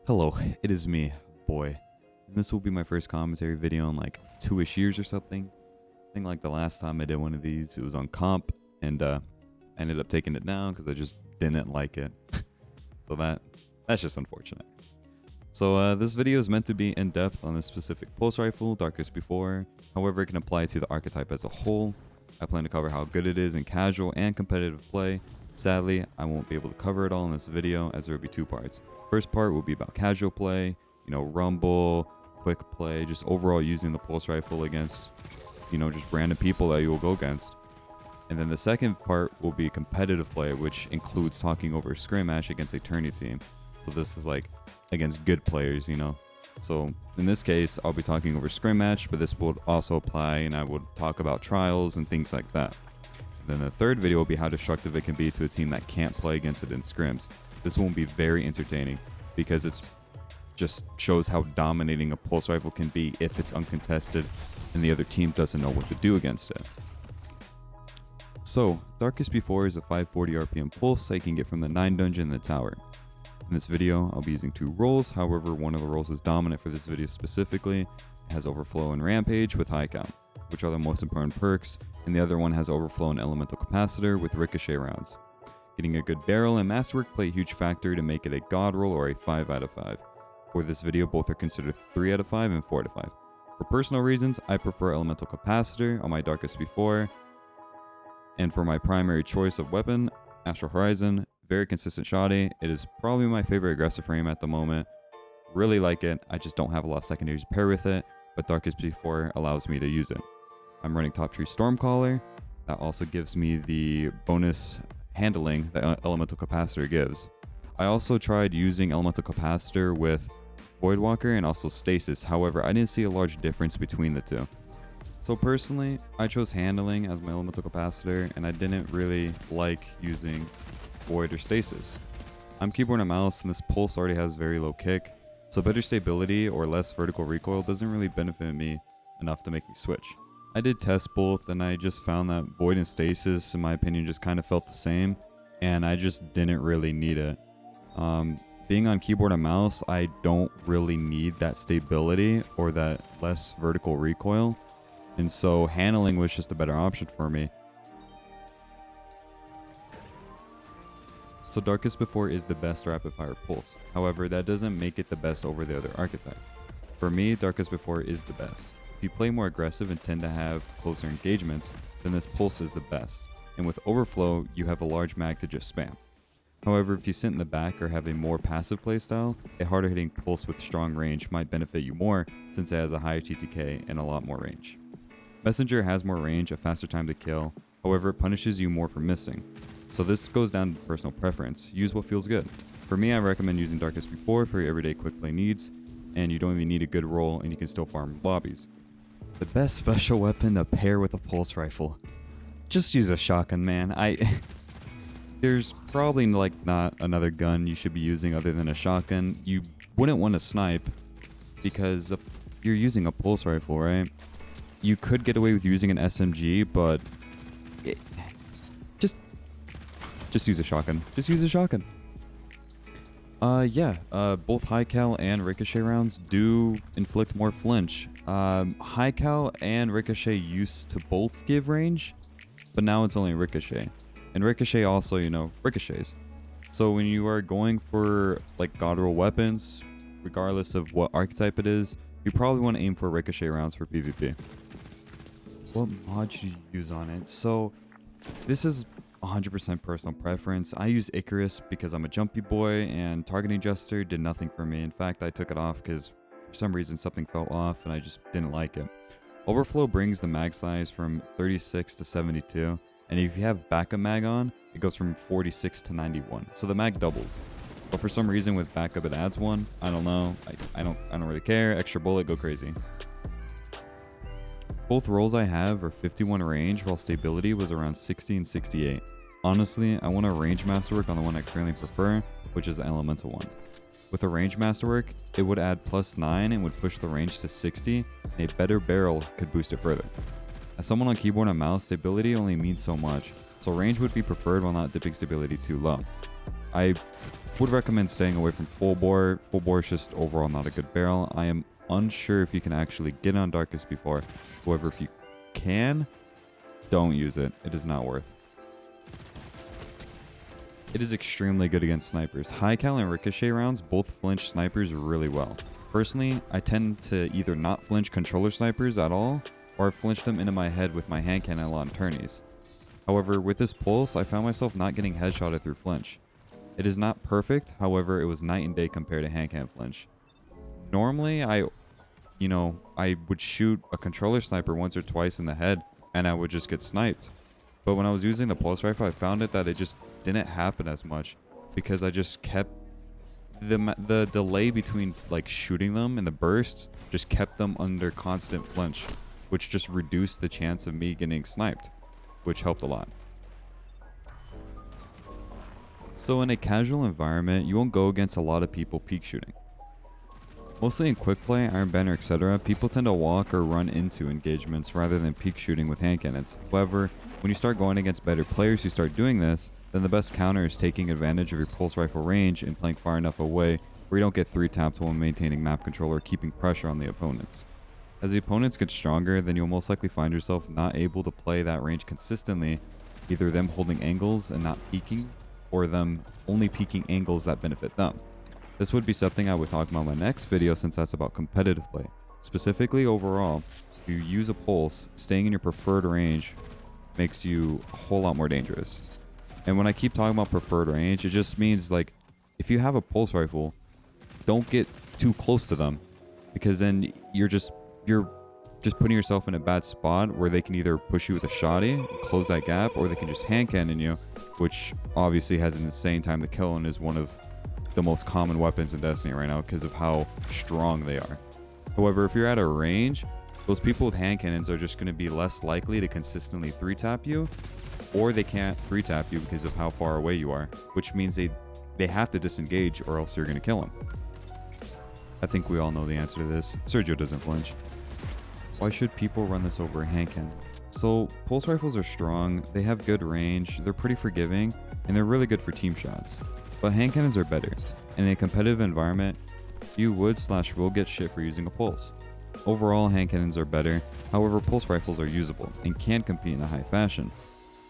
Hello, it is me, boy. And this will be my first commentary video in like 2-ish years or something. I think like the last time I did one of these, it was on comp, and I ended up taking it down because I just didn't like it. So that's just unfortunate. So this video is meant to be in depth on this specific pulse rifle, Darkest Before. However, it can apply to the archetype as a whole. I plan to cover how good it is in casual and competitive play. Sadly, I won't be able to cover it all in this video as there will be two parts. First part will be about casual play, rumble, quick play, just overall using the pulse rifle against, just random people that you will go against. And then the second part will be competitive play, which includes talking over a scrim match against a tourney team. So this is like against good players, So in this case, I'll be talking over scrim match, but this would also apply, and I would talk about trials and things like that. Then the third video will be how destructive it can be to a team that can't play against it in scrims. This one will be very entertaining because it just shows how dominating a pulse rifle can be if it's uncontested and the other team doesn't know what to do against it. So, Darkest Before is a 540 RPM pulse that you can get from the 9 dungeon in the tower. In this video, I'll be using two roles, however one of the roles is dominant for this video specifically. It has Overflow and Rampage with High Count, which are the most important perks, and the other one has Overflow and Elemental Capacitor with Ricochet rounds. Getting a good barrel and masterwork play a huge factor to make it a god roll or a 5 out of 5. For this video, both are considered 3 out of 5 and 4 out of 5. For personal reasons, I prefer Elemental Capacitor on my Darkest Before, and for my primary choice of weapon, Astral Horizon, very consistent shoddy. It is probably my favorite aggressive frame at the moment. Really like it, I just don't have a lot of secondaries to pair with it, but Darkest Before allows me to use it. I'm running Top Tree Stormcaller. That also gives me the bonus handling that Elemental Capacitor gives. I also tried using Elemental Capacitor with Voidwalker and also Stasis. However, I didn't see a large difference between the two. So personally, I chose handling as my Elemental Capacitor, and I didn't really like using Void or Stasis. I'm keyboard and mouse, and this pulse already has very low kick, so better stability or less vertical recoil doesn't really benefit me enough to make me switch. I did test both, and I just found that Void and Stasis, in my opinion, just kind of felt the same, and I just didn't really need it. Being on keyboard and mouse, I don't really need that stability or that less vertical recoil, and so handling was just a better option for me. So Darkest Before is the best rapid fire pulse. However, that doesn't make it the best over the other archetype. For me, Darkest Before is the best. If you play more aggressive and tend to have closer engagements, then this pulse is the best. And with Overflow, you have a large mag to just spam. However, if you sit in the back or have a more passive playstyle, a harder hitting pulse with strong range might benefit you more since it has a higher TTK and a lot more range. Messenger has more range, a faster time to kill, however it punishes you more for missing. So this goes down to personal preference. Use what feels good. For me, I recommend using Darkest Before for your everyday quick play needs, and you don't even need a good roll and you can still farm lobbies. The best special weapon to pair with a pulse rifle. Just use a shotgun, man. There's probably not another gun you should be using other than a shotgun. You wouldn't want to snipe because you're using a pulse rifle, right? You could get away with using an SMG, but just use a shotgun. Just use a shotgun. Both high cal and ricochet rounds do inflict more flinch. High cal and ricochet used to both give range, but now it's only ricochet. And ricochet also, ricochets. So when you are going for god roll weapons, regardless of what archetype it is, you probably want to aim for ricochet rounds for PvP. What mod should you use on it? So this is 100% personal preference. I use Icarus because I'm a jumpy boy, and Targeting Jester did nothing for me. In fact, I took it off because for some reason something fell off and I just didn't like it. Overflow brings the mag size from 36 to 72, and if you have backup mag on, it goes from 46 to 91. So the mag doubles. But for some reason with backup it adds one. I don't know. I don't really care. Extra bullet, go crazy. Both rolls I have are 51 range, while stability was around 60 and 68. Honestly, I want a range masterwork on the one I currently prefer, which is the elemental one. With a range masterwork, it would add +9 and would push the range to 60, and a better barrel could boost it further. As someone on keyboard and mouse, stability only means so much, so range would be preferred while not dipping stability too low. I Would recommend staying away from full bore. Full bore is just overall not a good barrel. I am unsure if you can actually get on Darkest before. However, if you can, don't use it. It is not worth. It is extremely good against snipers. High cal and ricochet rounds both flinch snipers really well. Personally, I tend to either not flinch controller snipers at all, or flinch them into my head with my hand cannon a lot in tourneys. However, with this pulse, I found myself not getting headshotted through flinch. It is not perfect, however, it was night and day compared to hand cannon flinch. Normally, I would shoot a controller sniper once or twice in the head, and I would just get sniped. But when I was using the pulse rifle, I found that it just didn't happen as much because I just kept the delay between like shooting them and the bursts just kept them under constant flinch, which just reduced the chance of me getting sniped, which helped a lot. So in a casual environment, you won't go against a lot of people peek shooting. Mostly in quick play, Iron Banner, etc., people tend to walk or run into engagements rather than peek shooting with hand cannons. However, when you start going against better players who start doing this, then the best counter is taking advantage of your pulse rifle range and playing far enough away where you don't get 3 tapped while maintaining map control or keeping pressure on the opponents. As the opponents get stronger, then you'll most likely find yourself not able to play that range consistently, either them holding angles and not peeking, or them only peeking angles that benefit them. This would be something I would talk about in my next video since that's about competitive play. Specifically overall, if you use a pulse, staying in your preferred range makes you a whole lot more dangerous. And when I keep talking about preferred range, it just means like if you have a pulse rifle, don't get too close to them because then you're just putting yourself in a bad spot where they can either push you with a shotty, close that gap, or they can just hand cannon you, which obviously has an insane time to kill and is one of the most common weapons in Destiny right now because of how strong they are. However, if you're at a range, those people with hand cannons are just going to be less likely to consistently 3-tap you, or they can't 3-tap you because of how far away you are, which means they have to disengage or else you're going to kill them. I think we all know the answer to this. Sergio doesn't flinch. Why should people run this over a hand cannon? So, pulse rifles are strong, they have good range, they're pretty forgiving, and they're really good for team shots. But hand cannons are better. In a competitive environment, you will get shit for using a pulse. Overall, hand cannons are better, however pulse rifles are usable and can compete in a high fashion.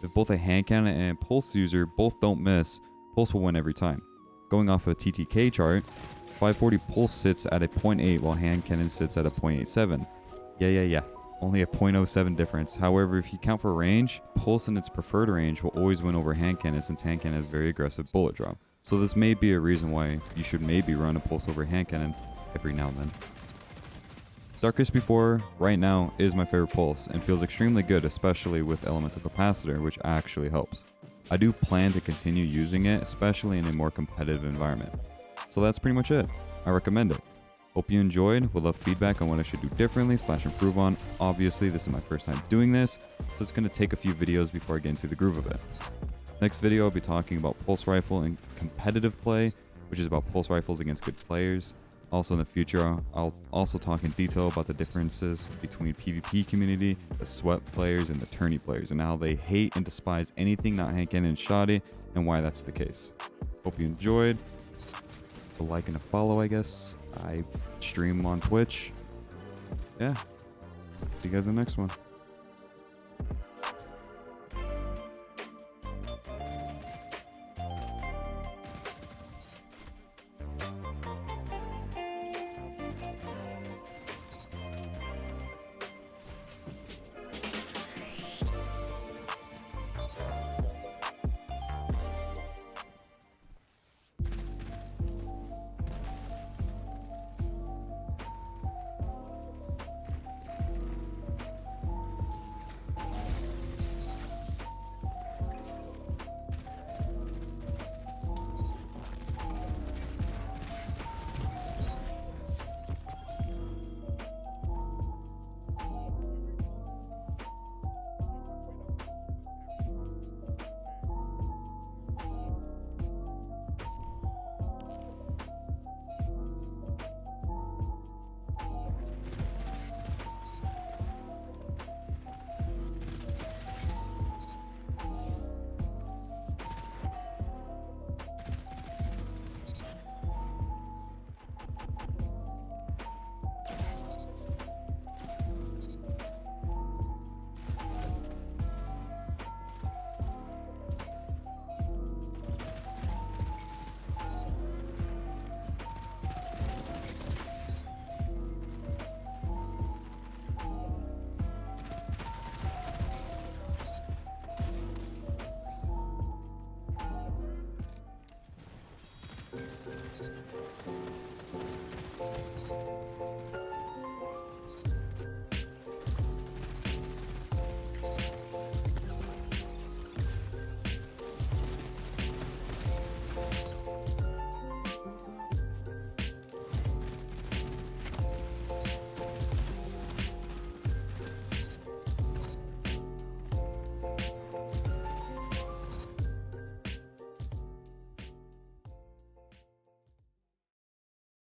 If both a hand cannon and a pulse user both don't miss, pulse will win every time. Going off a TTK chart, 540 pulse sits at a 0.8 while hand cannon sits at a 0.87. Yeah. Only a 0.07 difference. However, if you count for range, pulse in its preferred range will always win over hand cannon since hand cannon has very aggressive bullet drop. So this may be a reason why you should maybe run a pulse over hand cannon every now and then. Darkest Before right now is my favorite pulse and feels extremely good, especially with elemental capacitor, which actually helps. I do plan to continue using it, especially in a more competitive environment. So that's pretty much it. I recommend it. Hope you enjoyed. Would love feedback on what I should do differently / improve on. Obviously, this is my first time doing this, so it's going to take a few videos before I get into the groove of it. Next video, I'll be talking about pulse rifle and competitive play, which is about pulse rifles against good players. Also in the future, I'll also talk in detail about the differences between PvP community, the sweat players, and the tourney players, and how they hate and despise anything not hand cannon and shoddy, and why that's the case. Hope you enjoyed. A like and a follow, I guess. I stream on Twitch. Yeah. See you guys in the next one.